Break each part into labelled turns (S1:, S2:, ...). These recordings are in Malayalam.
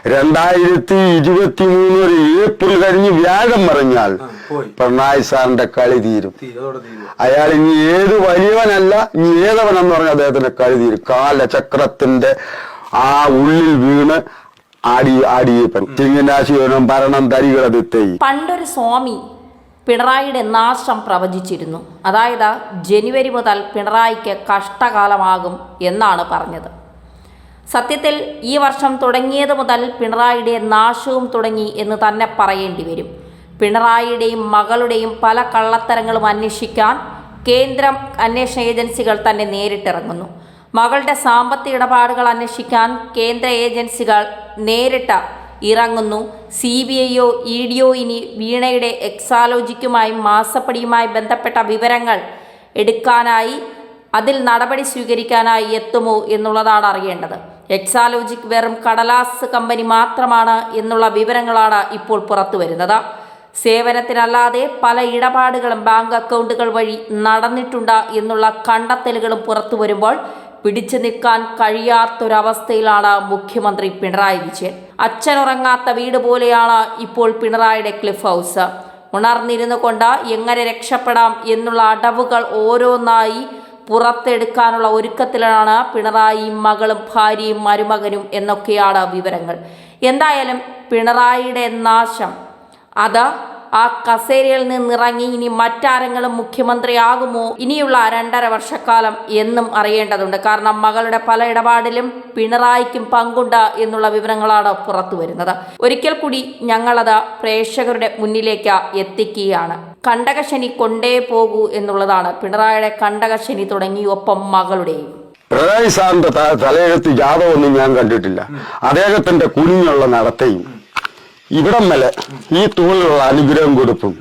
S1: 2023 ഏപ്രിൽ കഴിഞ്ഞ് വ്യാഴം മറിഞ്ഞാൽ പിണറായി സാറിന്റെ കളി തീരും. അയാൾ ഇനി ഏത് വലിയവനല്ല, ഇനി ഏതവനെന്ന് പറഞ്ഞാൽ അദ്ദേഹത്തിന്റെ കളി തീരും. കാലചക്രത്തിന്റെ ആ ഉള്ളിൽ വീണ് ആടിയപ്പൻ ചിങ്ങനാശിവനും ഭരണം തരികളതിത്തൈ.
S2: പണ്ടൊരു സ്വാമി പിണറായിയുടെ നാശം പ്രവചിച്ചിരുന്നു. അതായത് ജനുവരി മുതൽ പിണറായിക്ക് കഷ്ടകാലമാകും എന്നാണ് പറഞ്ഞത്. സത്യത്തിൽ ഈ വർഷം തുടങ്ങിയത് മുതൽ പിണറായിയുടെ നാശവും തുടങ്ങി എന്ന് തന്നെ പറയേണ്ടി വരും. പിണറായിയുടെയും മകളുടെയും പല കള്ളത്തരങ്ങളും അന്വേഷിക്കാൻ കേന്ദ്രം അന്വേഷണ ഏജൻസികൾ തന്നെ നേരിട്ടിറങ്ങുന്നു. മകളുടെ സാമ്പത്തിക ഇടപാടുകൾ അന്വേഷിക്കാൻ കേന്ദ്ര ഏജൻസികൾ നേരിട്ട് ഇറങ്ങുന്നു. CBIയോ EDയോ ഇനി വീണയുടെ എക്സാലോജിക്കുമായും മാസപ്പടിയുമായി ബന്ധപ്പെട്ട വിവരങ്ങൾ എടുക്കാനായി അതിൽ നടപടി സ്വീകരിക്കാനായി എത്തുമോ എന്നുള്ളതാണ് അറിയേണ്ടത്. എക്സാലോജിക് വെറും കടലാസ് കമ്പനി മാത്രമാണ് എന്നുള്ള വിവരങ്ങളാണ് ഇപ്പോൾ പുറത്തു വരുന്നത്. സേവനത്തിനല്ലാതെ പല ഇടപാടുകളും ബാങ്ക് അക്കൗണ്ടുകൾ വഴി നടന്നിട്ടുണ്ട് എന്നുള്ള കണ്ടെത്തലുകളും പുറത്തു വരുമ്പോൾ പിടിച്ചു നിൽക്കാൻ കഴിയാത്തൊരവസ്ഥയിലാണ് മുഖ്യമന്ത്രി പിണറായി വിജയൻ. അച്ഛനുറങ്ങാത്ത വീട് പോലെയാണ് ഇപ്പോൾ പിണറായിയുടെ ക്ലിഫ് ഹൗസ്. ഉണർന്നിരുന്നു കൊണ്ട് എങ്ങനെ രക്ഷപ്പെടാം എന്നുള്ള അടവുകൾ ഓരോന്നായി പുറത്തെടുക്കാനുള്ള ഒരുക്കത്തിലാണ് പിണറായിയും മകളും ഭാര്യയും മരുമകനും എന്നൊക്കെയാണ് വിവരങ്ങൾ. എന്തായാലും പിണറായിയുടെ നാശം അത് ആ കസേരയിൽ നിന്നിറങ്ങി ഇനി മറ്റാരെങ്കിലും മുഖ്യമന്ത്രിയാകുമോ ഇനിയുള്ള 2.5 വർഷക്കാലം എന്നും അറിയേണ്ടതുണ്ട്. കാരണം മകളുടെ പല ഇടപാടിലും പിണറായിക്കും പങ്കുണ്ട് എന്നുള്ള വിവരങ്ങളാണ് പുറത്തു വരുന്നത്. ഒരിക്കൽ കൂടി ഞങ്ങളത് പ്രേക്ഷകരുടെ മുന്നിലേക്ക് എത്തിക്കുകയാണ്. കണ്ടകശനി കൊണ്ടേ പോകൂ എന്നുള്ളതാണ്. പിണറായിയുടെ കണ്ടകശനി തുടങ്ങി, ഒപ്പം മകളുടെയും.
S1: പിണറായി സാറിന്റെ തലയെഴുത്ത് ജാതകമൊന്നും ഞാൻ കണ്ടിട്ടില്ല. അദ്ദേഹത്തിന്റെ കുനിഞ്ഞുള്ള നടത്തയും ഇവിടം വരെ ഈ തോളിലുള്ള അനുഗ്രഹം കൊടുപ്പും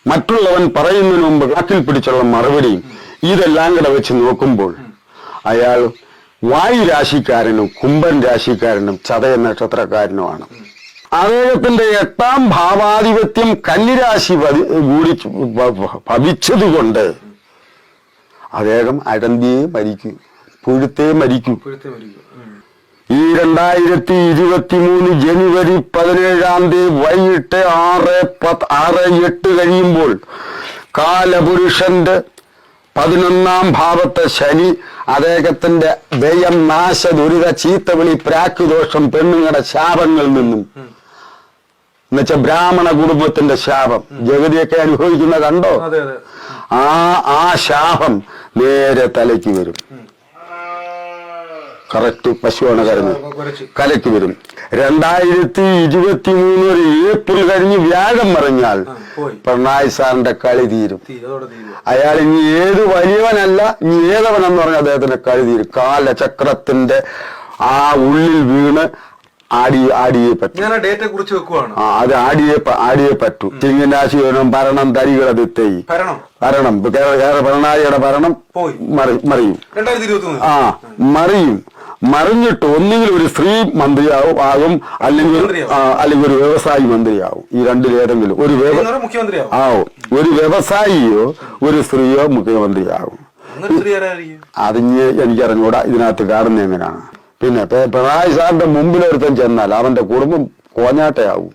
S1: മറ്റുള്ളവൻ പറയുന്നതിന് മുമ്പ് കാറ്റിൽ പിടിച്ചുള്ള മറുപടിയും ഇതെല്ലാം കൂടെ വെച്ച് നോക്കുമ്പോൾ അയാൾ വായു രാശിക്കാരനും കുംഭൻ രാശിക്കാരനും ചതയ നക്ഷത്രക്കാരനുമാണ്. അദ്ദേഹത്തിന്റെ 8ാം ഭാവാധിപത്യം കന്നിരാശി കൂടി ഭവിച്ചതുകൊണ്ട് അദ്ദേഹം അടന്തിയെ മരിക്കും, പുഴുത്തേ മരിക്കും. ഈ 2023 ജനുവരി 17-ാം തീയതി വൈകിട്ട് 6:08 കഴിയുമ്പോൾ കാലപുരുഷന്റെ 11ാം ഭാവത്തെ ശനി അദ്ദേഹത്തിന്റെ വ്യയം, നാശ, ദുരിത, ചീത്തവിളി, പ്രാക്കുദോഷം, പെണ്ണുങ്ങളുടെ ശാപങ്ങളിൽ നിന്നും എന്നുവെച്ചാൽ ബ്രാഹ്മണ കുടുംബത്തിന്റെ ശാപം ജഗതിയൊക്കെ അനുഭവിക്കുന്ന കണ്ടോ, ആ ശാപം നേരെ തലയ്ക്ക് വരും. കറക്റ്റ് പശുവാണ് കരുന്നത്, കലയ്ക്ക് വരും. 2023 ഏപ്രിൽ കഴിഞ്ഞ് വ്യാഴം മറിഞ്ഞാൽ പിണറായി സാറിന്റെ കളി തീരും. അയാൾ ഇനി ഏത് വലിയവനല്ല, ഇനി ഏതവനെന്ന് പറഞ്ഞാൽ അദ്ദേഹത്തിന്റെ കളി തീരും. കാലചക്രത്തിന്റെ ആ ഉള്ളിൽ വീണ് ആടിയേ പറ്റും. അത് ആടിയേ പറ്റൂ. ചിങ്ങനാശിവനും ഭരണം തരികളതിത്തൈ. ഭരണം പിണറായിയുടെ ഭരണം മറിയും. മറിഞ്ഞിട്ട് ഒന്നുകിൽ ഒരു സ്ത്രീ മന്ത്രിയാവും അല്ലെങ്കിൽ ഒരു വ്യവസായി മന്ത്രിയാവും. ഈ രണ്ടിലേതെങ്കിലും ഒരു വ്യവസായിയോ ഒരു സ്ത്രീയോ മുഖ്യമന്ത്രിയാവും. അതിന് എനിക്കറിഞ്ഞൂടാ, ഇതിനകത്ത് കാണുന്ന എങ്ങനെയാണ്. പിന്നെ പിണറായി സാറിന്റെ മുമ്പിലൊരുത്തൻ ചെന്നാൽ അവന്റെ കുടുംബം കോഞ്ഞാട്ടയാവും,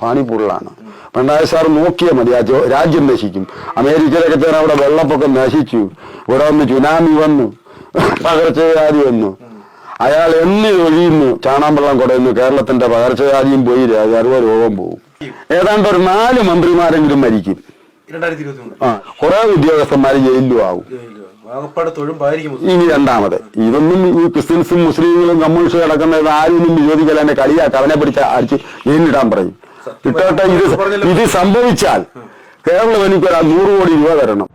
S1: പണിപ്പുള്ളാണ്. പിണറായി സാർ നോക്കിയാൽ മതി, രാജ്യം നശിക്കും. അമേരിക്കയിലൊക്കെ തന്നെ അവിടെ വെള്ളപ്പൊക്കം നശിച്ചു, ഇവിടെ വന്ന് സുനാമി വന്നു, പകർച്ചവ്യാധി വന്നു. അയാൾ ഒഴിയുന്നു, ചാണാൻ വെള്ളം കുടയുന്നു. കേരളത്തിന്റെ പകർച്ചവ്യാധിയും പോയി, സർവ്വ രോഗം പോകും. ഏതാണ്ട് ഒരു 4 മന്ത്രിമാരെങ്കിലും മരിക്കും. കുറെ ഉദ്യോഗസ്ഥന്മാര് ജയിലിലും ആവും. ഇനി രണ്ടാമത് ഇതൊന്നും ഈ ക്രിസ്ത്യൻസും മുസ്ലിങ്ങളും കമ്മ്യൂണിസ്റ്റും കിടക്കുന്നത് ആരും വിരോധിക്കല, എന്നെ കളിയാക്കി അവനെ പിടിച്ച അടിച്ച് ജയിലിടാൻ പറയും. ഇട്ടോട്ടെ, ഇത് സംഭവിച്ചാൽ കേരളം എനിക്കൊരു 100 കോടി രൂപ തരണം.